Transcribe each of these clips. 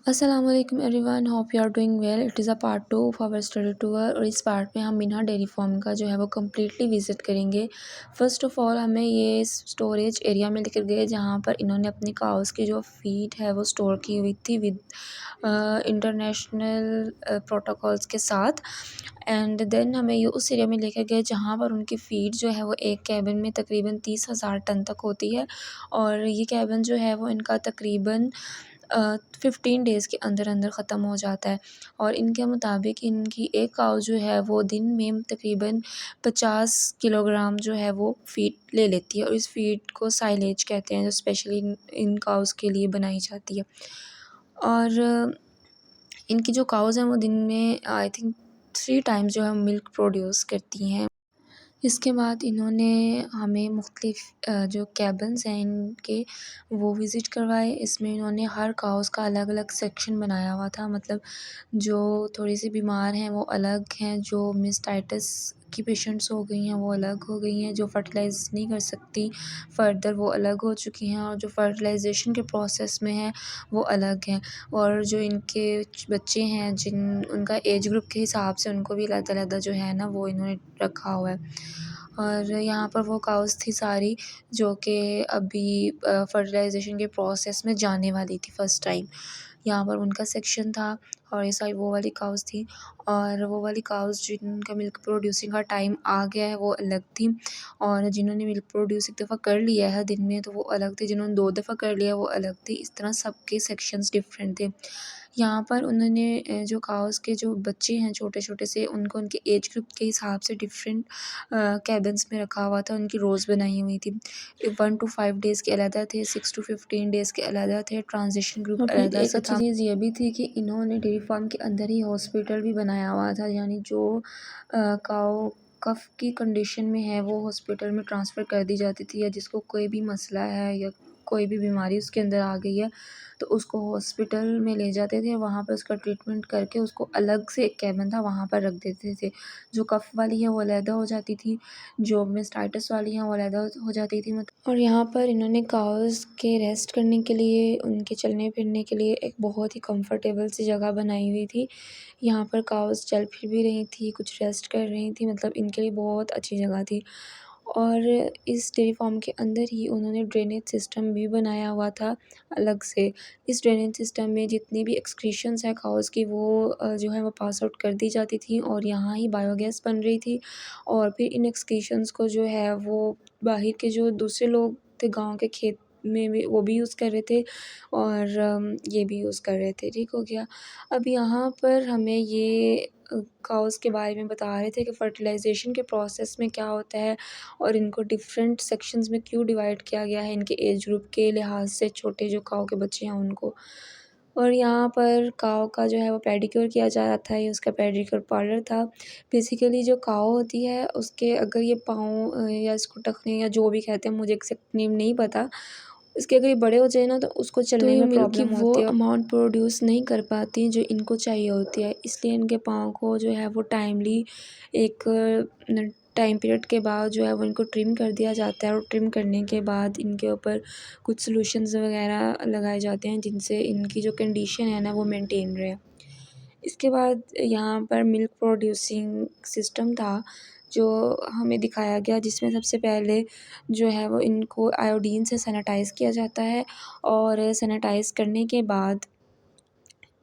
Assalamualaikum everyone, hope you are doing well. It is a part 2 of our study tour और इस part में हम Meena dairy farm का जो है वो कम्प्लीटली विज़िट करेंगे। फ़र्स्ट ऑफ़ ऑल हमें ये स्टोरेज एरिया में लेकर गए जहाँ पर इन्होंने अपनी काउस की जो फ़ीड है वो स्टोर की हुई थी विद इंटरनेशनल प्रोटोकॉल्स के साथ। एंड देन हमें ये उस एरिया में लेकर गए जहाँ पर उनकी फ़ीड जो है वो एक कैबिन में तकरीबन 30,000 टन तक होती है और ये कैबिन जो है वो इनका तकरीबन 15 डेज़ के अंदर अंदर ख़त्म हो जाता है और इनके मुताबिक इनकी एक काऊ जो है वो दिन में तकरीबन 50 किलोग्राम जो है वो फ़ीड ले लेती है और इस फ़ीड को साइलेज कहते हैं जो स्पेशली इन काउज़ के लिए बनाई जाती है। और इनकी जो काउज़ हैं वो दिन में आई थिंक 3 टाइम्स जो है मिल्क प्रोड्यूस करती हैं। इसके बाद इन्होंने हमें मुख्तलिफ़ जो कैबिन्स हैं इनके वो विज़िट करवाए। इसमें इन्होंने हर काउज़ का अलग अलग सेक्शन बनाया हुआ था, मतलब जो थोड़ी सी बीमार हैं वो अलग हैं, जो मास्टाइटिस की पेशेंट्स हो गई हैं वो अलग हो गई हैं, जो फर्टिलाइज़ नहीं कर सकती फ़र्दर वो अलग हो चुकी हैं और जो फर्टिलाइज़ेशन के प्रोसेस में हैं वो अलग हैं। और जो इनके बच्चे हैं जिन उनका एज ग्रुप के हिसाब से उनको भी अलग-अलग जो है ना वो इन्होंने रखा हुआ है। और यहाँ पर वो काउज़ थी सारी जो कि अभी फर्टिलाइज़ेशन के प्रोसेस में जाने वाली थी फर्स्ट टाइम। यहाँ पर उनका सेक्शन था और ये सारी वो वाली काउज़ थी और वो वाली काउज़ जिनका मिल्क प्रोड्यूसिंग का टाइम आ गया है वो अलग थी और जिन्होंने मिल्क प्रोड्यूस एक दफ़ा कर लिया है दिन में तो वो अलग थी, जिन्होंने 2 दफ़ा कर लिया वो अलग थी। इस तरह सबके सेक्शंस डिफरेंट थे। यहाँ पर उन्होंने जो काउज़ के जो बच्चे हैं छोटे-छोटे से उनको उनके एज ग्रुप के हिसाब से डिफरेंट कैबिन्स में रखा हुआ था, उनकी रोज़ बनाई हुई थी। 1 टू 5 डेज़ के अलग थे, 6 टू 15 डेज़ के अलग थे, ट्रांज़िशन ग्रुप और फिर अलग एक से अच्छी था। चीज़ ये भी थी कि इन्होंने डेयरी फार्म के अंदर ही हॉस्पिटल भी बनाया हुआ था, यानी जो काऊ कफ़ की कंडीशन में है वो हॉस्पिटल में ट्रांसफ़र कर दी जाती थी, या जिसको कोई भी मसला है या कोई भी बीमारी उसके अंदर आ गई है तो उसको हॉस्पिटल में ले जाते थे, वहाँ पर उसका ट्रीटमेंट करके उसको अलग से एक कैबिन था वहाँ पर रख देते थे। जो कफ़ वाली है वो अलहदा हो जाती थी, जो मास्टाइटिस वाली हैं वो अलहदा हो जाती थी। और यहाँ पर इन्होंने काउज़ के रेस्ट करने के लिए, उनके चलने फिरने के लिए एक बहुत ही कंफर्टेबल सी जगह बनाई हुई थी। यहाँ पर काउज़ चल फिर भी रही थी, कुछ रेस्ट कर रही थी, मतलब इनके लिए बहुत अच्छी जगह थी। और इस डेयरी फार्म के अंदर ही उन्होंने ड्रेनेज सिस्टम भी बनाया हुआ था अलग से। इस ड्रेनेज सिस्टम में जितनी भी एक्सक्रीशंस हैं काउज़ की वो जो है वो पास आउट कर दी जाती थी और यहाँ ही बायोगैस बन रही थी और फिर इन एक्सक्रीशंस को जो है वो बाहर के जो दूसरे लोग थे गाँव के खेत में भी वो भी यूज़ कर रहे थे और ये भी यूज़ कर रहे थे, ठीक हो गया। अब यहाँ पर हमें ये काउज़ के बारे में बता रहे थे कि फर्टिलाइज़ेशन के प्रोसेस में क्या होता है और इनको डिफरेंट सेक्शंस में क्यों डिवाइड किया गया है इनके एज ग्रुप के लिहाज से, छोटे जो काऊ के बच्चे हैं उनको। और यहाँ पर काऊ का जो है वो पेडिक्योर किया जा रहा था, ये उसका पेडिक्योर पार्लर था। बेसिकली जो काऊ होती है उसके अगर ये पाँव या इसको टखने या जो भी कहते हैं, मुझे एग्ज़ैक्ट नेम नहीं पता, उसके अगर ये बड़े हो जाए ना तो उसको तो चलने ये में मिल्क की प्रॉब्लम वो होती है। अमाउंट प्रोड्यूस नहीं कर पाती जो इनको चाहिए होती है, इसलिए इनके पाँव को जो है वो टाइमली एक टाइम पीरियड के बाद जो है वो इनको ट्रिम कर दिया जाता है और ट्रिम करने के बाद इनके ऊपर कुछ सॉल्यूशंस वगैरह लगाए जाते हैं जिनसे इनकी जो कंडीशन है ना वो मेंटेन रहे। इसके बाद यहाँ पर मिल्क प्रोड्यूसिंग सिस्टम था जो हमें दिखाया गया, जिसमें सबसे पहले जो है वो इनको आयोडीन से सैनिटाइज़ किया जाता है और सैनिटाइज़ करने के बाद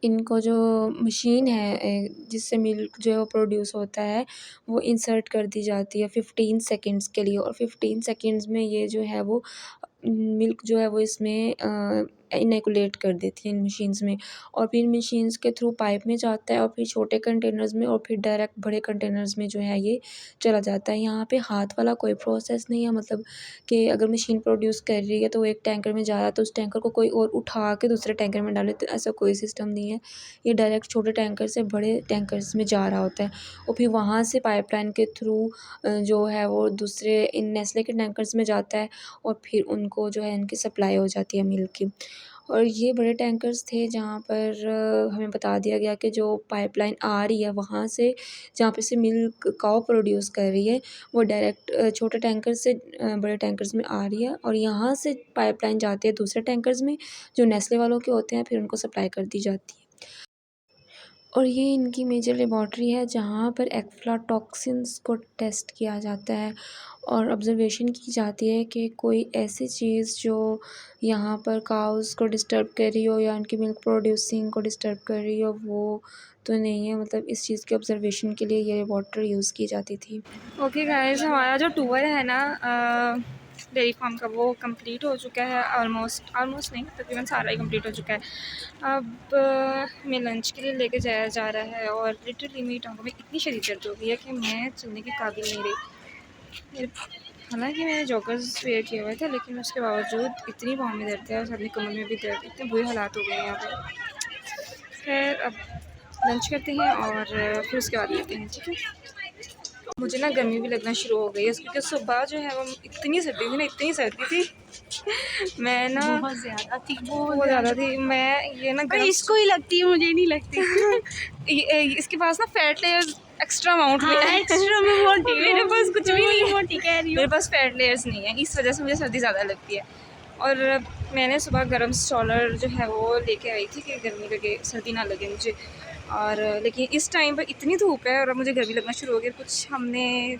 इनको जो मशीन है जिससे मिल्क जो है वो प्रोड्यूस होता है वो इंसर्ट कर दी जाती है 15 सेकंड्स के लिए और 15 सेकंड्स में ये जो है वो मिल्क जो है वो इसमें इनोकुलेट कर देती है इन मशीन्स में और फिर इन मशीन्स के थ्रू पाइप में जाता है और फिर छोटे कंटेनर्स में और फिर डायरेक्ट बड़े कंटेनर्स में जो है ये चला जाता है। यहाँ पे हाथ वाला कोई प्रोसेस नहीं है, मतलब कि अगर मशीन प्रोड्यूस कर रही है तो वो एक टैंकर में जा रहा है तो उस टैंकर को कोई और उठा के दूसरे टैंकर में डाले, तो ऐसा कोई सिस्टम नहीं है। ये डायरेक्ट छोटे टैंकर से बड़े टैंकर्स में जा रहा होता है और फिर वहाँ से पाइपलाइन के थ्रू जो है वो दूसरे इन नेस्ले के टैंकर्स में जाता है और फिर उनको जो है इनकी सप्लाई हो जाती है मिल्क की। और ये बड़े टैंकर्स थे जहाँ पर हमें बता दिया गया कि जो पाइपलाइन आ रही है वहाँ से, जहाँ पे से मिल्क काऊ प्रोड्यूस कर रही है, वो डायरेक्ट छोटे टैंकर से बड़े टैंकर्स में आ रही है और यहाँ से पाइपलाइन जाती है दूसरे टैंकर्स में जो नेस्ले वालों के होते हैं, फिर उनको सप्लाई कर दी जाती है। और ये इनकी मेजर लेबॉर्ट्री है जहाँ पर एफ्लाटॉक्सिन्स को टेस्ट किया जाता है और ऑब्जर्वेशन की जाती है कि कोई ऐसी चीज़ जो यहाँ पर काउस को डिस्टर्ब कर रही हो या उनकी मिल्क प्रोड्यूसिंग को डिस्टर्ब कर रही हो वो तो नहीं है। मतलब इस चीज़ के ऑब्जर्वेशन के लिए ये लेबॉर्ट्री यूज़ की जाती थी। ओके गाइस, हमारा जो टूर है ना डेयरी फार्म का, वो कंप्लीट हो चुका है। ऑलमोस्ट नहीं, तकरीबन सारा ही कंप्लीट हो चुका है। अब हमें लंच के लिए लेके जाया जा रहा है और लिटरली मेरी टांगों में इतनी शदीद दर्द हो गई है कि मैं चलने के काबिल नहीं रही। हालांकि मैंने जॉगर्स वेयर किए हुए थे, लेकिन उसके बावजूद इतनी पाँव में दर्द है और साथ कमर में भी दर्द, इतने बुरे हालात हो गए हैं यहाँ पर। खैर, अब लंच करते हैं और फिर उसके बाद लेते हैं, ठीक है। मुझे ना गर्मी भी लगना शुरू हो गई है क्योंकि सुबह जो है वो इतनी सर्दी थी मैं ना बहुत ज़्यादा थी। मैं ये ना इसको ही लगती है, मुझे नहीं लगती। इसके पास ना फैट लेयर्स एक्स्ट्रा अमाउंट में है। एक्स्ट्रा में मोटी, मेरे पास कुछ भी नहीं, मोटी कह रही हूँ। मेरे पास फैट लेयर्स नहीं है, इस वजह से मुझे सर्दी ज़्यादा लगती है। और मैंने सुबह गर्म स्टॉलर जो है वो लेके आई थी कि गर्मी लगे, सर्दी ना लगे मुझे। और लेकिन इस टाइम पर इतनी धूप है और अब मुझे गर्मी लगना शुरू हो गई। कुछ हमने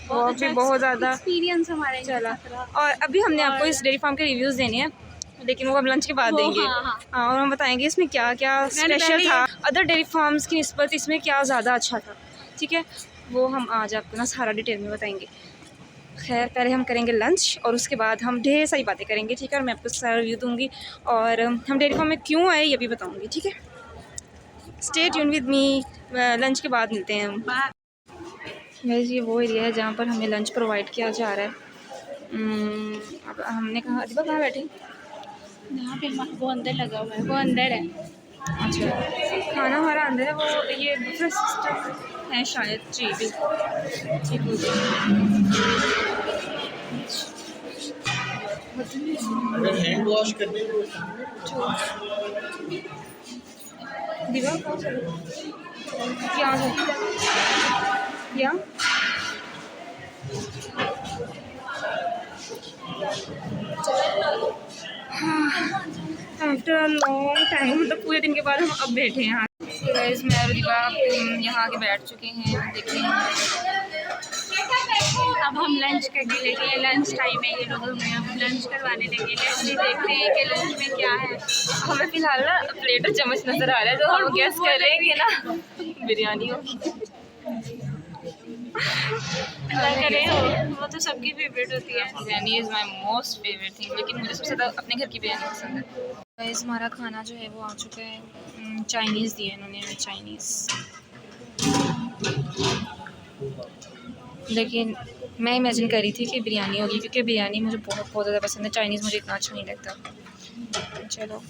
बहुत ज़्यादा एक्सपीरियंस हमारे चला। और अभी हमने आपको इस डेयरी फार्म के रिव्यूज़ देने हैं, लेकिन वो हम लंच के बाद देंगे। हाँ, और हम बताएंगे इसमें क्या क्या स्पेशल था, अदर डेयरी फार्म्स की निस्बत इसमें क्या ज़्यादा अच्छा था, ठीक है। वो हम आज आपको ना सारा डिटेल में बताएंगे। खैर, पहले हम करेंगे लंच और उसके बाद हम ढेर सारी बातें करेंगे, ठीक है। और मैं आपको सारा रिव्यू दूँगी और हम डेयरी फार्म में क्यों आए ये भी बताऊँगी, ठीक है। Stay tune with me. Lunch के बाद मिलते हैं हम। गाइस, ये वो एरिया है जहाँ पर हमें लंच प्रोवाइड किया जा रहा है। अब हमने कहा अदिबा कहाँ बैठे? यहाँ पे वो अंदर लगा हुआ है, वो अंदर है। अच्छा, खाना हमारा अंदर है। वो ये दूसरा सिस्टम है शायद। जी बिल्कुल, ठीक हो अगर हैंड वॉश करने दिवा क्या आफ्टर लॉन्ग टाइम, मतलब पूरे दिन के बाद हम अब बैठे हैं यहाँ। गाइस, मैं और दिवा यहाँ आके बैठ चुके हैं। देखिए, अब हम लंच करने लगे। लंच टाइम है, ये लोग हमें अब लंच करवाने लगे। लेट्स सी, देखते हैं कि लंच में क्या है। हमें फिलहाल ना प्लेट और चम्मच नज़र आ रहा है, तो हम गैस करेंगे ना बिरयानी होगी। अल्लाह करे हो, वो तो सबकी फेवरेट होती है। Biryani is my most favourite thing, लेकिन मुझे सबसे ज़्यादा अपने घर की बिरयानी पसंद है। गाइस, हमारा खाना जो है वो आ चुका है। चाइनीज़ दिया इन्होंने हमें, चाइनीज़। लेकिन मैं इमेजिन कर रही थी कि बिरयानी होगी क्योंकि बिरयानी मुझे बहुत ज़्यादा पसंद है। चाइनीज़ मुझे इतना अच्छा नहीं लगता। चलो,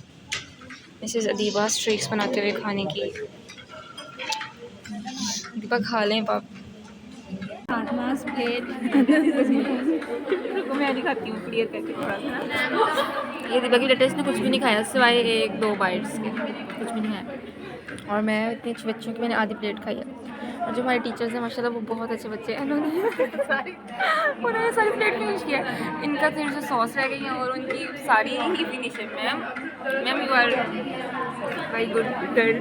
मिसेस अदीबा स्ट्रीक्स बनाते हुए खाने की। दीपा खा लें पाप। मैं नहीं खाती हूँ, क्लियर करके थोड़ा सा। ये दीपा की लेटेस्ट ने कुछ भी नहीं खाया सिवाय 1-2 बाइट्स के, कुछ भी नहीं खाया। और मैं इतनी अच्छी बच्चों की मैंने आधी प्लेट खाई है। और जो हमारे टीचर्स हैं माशाल्लाह वो बहुत अच्छे बच्चे हैं, उन्होंने सारी प्लेट फिनिश किया। इनका फिर जो सॉस रह गई है और उनकी सारी ही फिनिश है। Ma'am you are very good girl,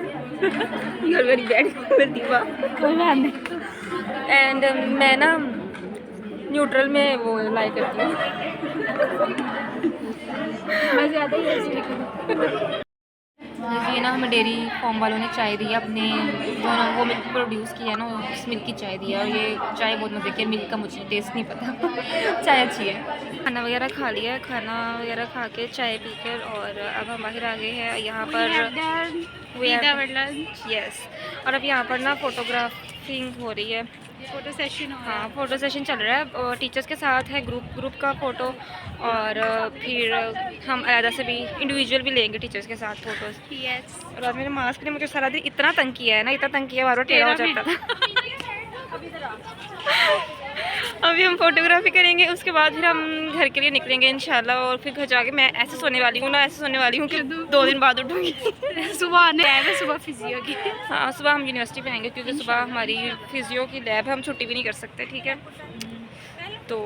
you are very bad Deepa. कोई बात नहीं। एंड मैं ना न्यूट्रल में वो लाइक करती हूँ। मैं ज़्यादा ही ये ना हमें डेयरी फार्म वालों ने चाय दी है, अपने जो ना वो मिल्क प्रोड्यूस की है ना, उस मिल्क की चाय दी है। और ये चाय बहुत मज़े की है। मिल्क का मुझे टेस्ट नहीं पता चाय अच्छी है। खाना वगैरह खा लिया है, खाना वगैरह खा के चाय पी कर और अब हम बाहर आ गए हैं। यहाँ पर यस, और अब यहाँ पर ना फ़ोटोग्राफिंग हो रही है, फोटो सेशन। हाँ, फ़ोटो सेशन चल रहा है और टीचर्स के साथ है ग्रुप का फ़ोटो। और फिर हम अलग से भी इंडिविजुअल भी लेंगे टीचर्स के साथ फ़ोटोज़। यस। और आज मेरे मास्क ने मुझे सारा दिन इतना तंग किया है ना, इतना तंग किया, बार बार टेढ़ा हो जाता था। अभी हम फोटोग्राफी करेंगे, उसके बाद फिर हम घर के लिए निकलेंगे इंशाल्लाह। और फिर घर जाके मैं ऐसे सोने वाली हूँ ना, ऐसे सोने वाली हूँ कि 2 दिन बाद उठूँगी। सुबह आने आए हैं, सुबह फिजियो की। हाँ, सुबह हम यूनिवर्सिटी पे आएंगे क्योंकि सुबह हमारी फिजियो की लैब है, हम छुट्टी भी नहीं कर सकते, ठीक है। तो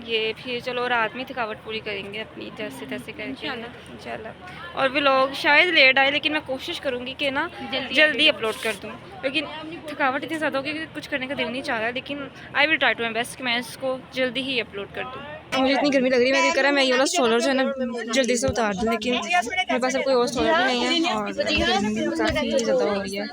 ये फिर चलो रात में थकावट पूरी करेंगे अपनी जैसे तैसे करके इंशाल्लाह। और व्लॉग शायद लेट आए, लेकिन मैं कोशिश करूँगी कि ना जल्दी अपलोड कर दूँ, लेकिन थकावट इतनी ज़्यादा होगी कि कुछ करने का दिल नहीं चाह रहा, लेकिन I will try to my best कि मैं इसको जल्दी ही अपलोड कर दूँ। मुझे इतनी गर्मी लग रही है, मैं कह रहा मैं ये वाला स्ट्रोलर जो है ना जल्दी से उतार दूँ, लेकिन मेरे पास अब कोई और स्ट्रोलर भी नहीं है और गर्मी काफ़ी ज़्यादा हो रही है।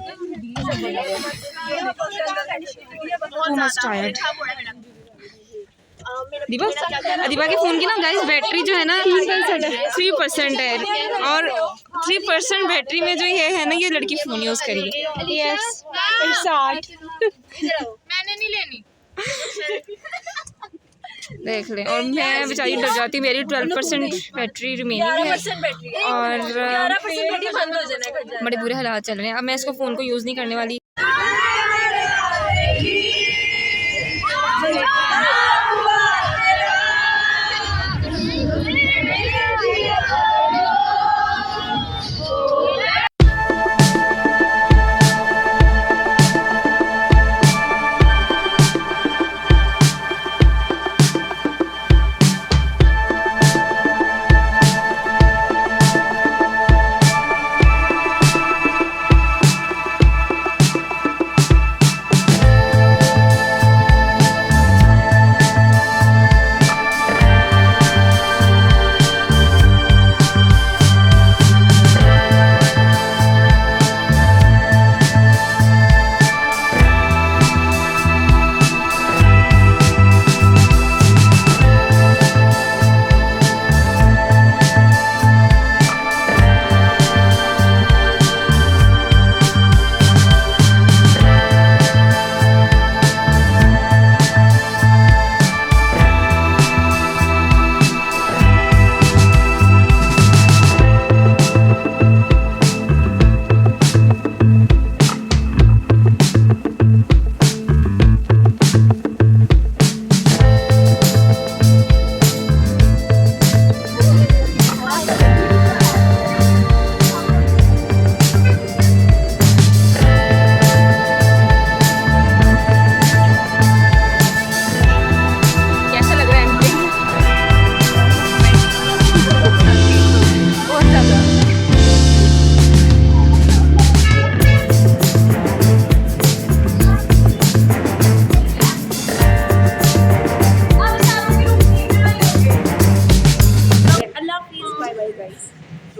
दीपा के फ़ोन की ना गाइस बैटरी जो है ना 3% है, और 3% बैटरी में जो ये है ना, ये लड़की फ़ोन यूज़ करी है। यस 60 मैंने नहीं लेनी। देख लें, और मैं बेचारी डर जाती, मेरी 12% बैटरी रिमेनिंग है और बड़े बुरे हालात चल रहे हैं। अब मैं इसको फ़ोन को यूज़ नहीं करने वाली।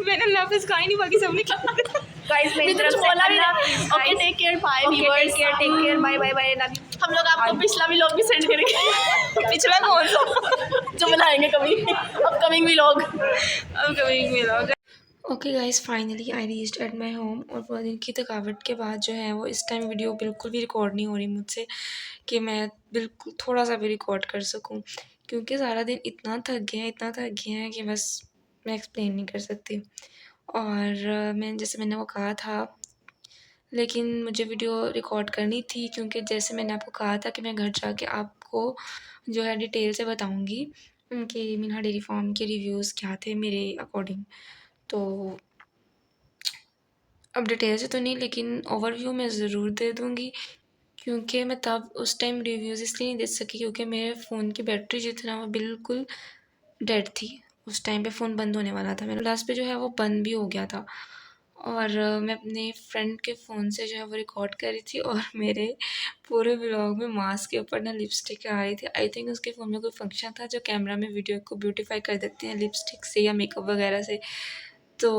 मैंने लाफिज कहा ही नहीं, बाकी सबने गाइस मेरी तरफ से okay take care bye viewers, take care bye bye bye love you. हम लोग आपको पिछला व्लॉग भी सेंड करेंगे। पिछला कौन सा जो बनाएंगे कभी upcoming vlog. Okay guys, finally I reached at my home. और पूरा दिन की थकावट के बाद जो है वो इस टाइम वीडियो बिल्कुल भी रिकॉर्ड नहीं हो रही मुझसे कि मैं बिल्कुल थोड़ा सा भी रिकॉर्ड कर सकूं, क्योंकि सारा दिन इतना थक गया है कि बस मैं एक्सप्लेन नहीं कर सकती। और मैंने वो कहा था, लेकिन मुझे वीडियो रिकॉर्ड करनी थी क्योंकि जैसे मैंने आपको कहा था कि मैं घर जाके आपको जो है डिटेल से बताऊंगी कि मीना डेयरी फार्म के रिव्यूज़ क्या थे मेरे अकॉर्डिंग। तो अब डिटेल से तो नहीं, लेकिन ओवरव्यू मैं ज़रूर दे दूँगी, क्योंकि मैं तब उस टाइम रिव्यूज़ इसलिए नहीं दे सकी क्योंकि मेरे फ़ोन की बैटरी जो थी ना वो बिल्कुल डेड थी। उस टाइम पे फ़ोन बंद होने वाला था, मेरा लास्ट पे जो है वो बंद भी हो गया था। और मैं अपने फ्रेंड के फ़ोन से जो है वो रिकॉर्ड कर रही थी और मेरे पूरे व्लॉग में मास्क के ऊपर ना लिपस्टिक आ रही थी। आई थिंक उसके फ़ोन में कोई फंक्शन था जो कैमरा में वीडियो को ब्यूटीफाई कर देते हैं लिपस्टिक से या मेकअप वगैरह से। तो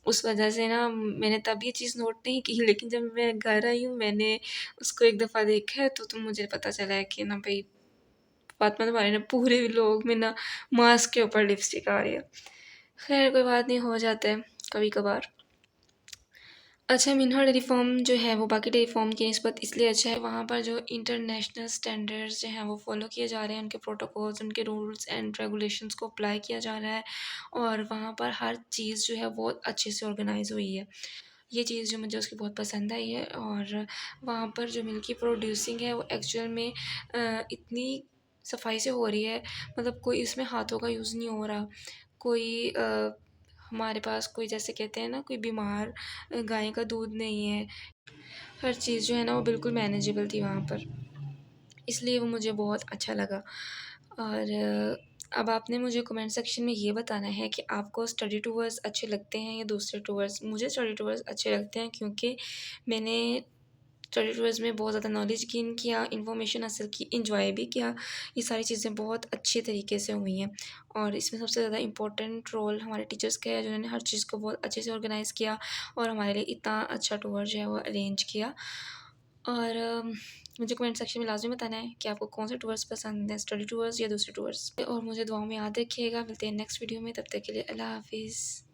उस वजह से ना मैंने तब ये चीज़ नोट नहीं की, लेकिन जब मैं घर आई हूँ मैंने उसको एक दफ़ा देखा है तो मुझे पता चला है कि ना भाई फातिमा तुम्हारे ना पूरे व्लॉग में ना मास्क के ऊपर लिपस्टिक आ रही है। खैर कोई बात नहीं, हो जाता है कभी कभार। अच्छा, मीना डेयरी फार्म जो है वो बाकी डेयरी फार्म की निस्बत इसलिए अच्छा है, वहाँ पर जो इंटरनेशनल स्टैंडर्ड्स जो हैं वो फॉलो किए जा रहे हैं, उनके प्रोटोकॉल्स, उनके रूल्स एंड रेगुलेशंस को अप्लाई किया जा रहा है और वहाँ पर हर चीज़ जो है वो अच्छे से ऑर्गेनाइज़ हुई है। ये चीज़ जो मुझे उसकी बहुत पसंद आई है। और वहाँ पर जो मिल्क की प्रोड्यूसिंग है वो एक्चुअल में इतनी सफाई से हो रही है, मतलब कोई इसमें हाथों का यूज़ नहीं हो रहा। कोई हमारे पास कोई जैसे कहते हैं ना, कोई बीमार गाय का दूध नहीं है। हर चीज़ जो है ना वो बिल्कुल मैनेजेबल थी वहाँ पर, इसलिए वो मुझे बहुत अच्छा लगा। और अब आपने मुझे कमेंट सेक्शन में ये बताना है कि आपको स्टडी टूर्स अच्छे लगते हैं या दूसरे टूर्स। मुझे स्टडी टूर्स अच्छे लगते हैं क्योंकि मैंने स्टडी टूर्स में बहुत ज़्यादा नॉलेज गेन किया, इन्फॉर्मेशन हासिल की, इंजॉय भी किया। ये सारी चीज़ें बहुत अच्छे तरीके से हुई हैं और इसमें सबसे ज़्यादा इम्पोर्टेंट रोल हमारे टीचर्स का है, जिन्होंने हर चीज़ को बहुत अच्छे से ऑर्गेनाइज़ किया और हमारे लिए इतना अच्छा टूर जो है वो अरेंज किया। और मुझे कमेंट सेक्शन में लाज़मी बताना है कि आपको कौन से टूर्स पसंद हैं, स्टडी टूर्स या दूसरे टूर्स। और मुझे दुआओं में याद रखिएगा। मिलते हैं नेक्स्ट वीडियो में, तब तक के लिए अल्लाह हाफ़िज़।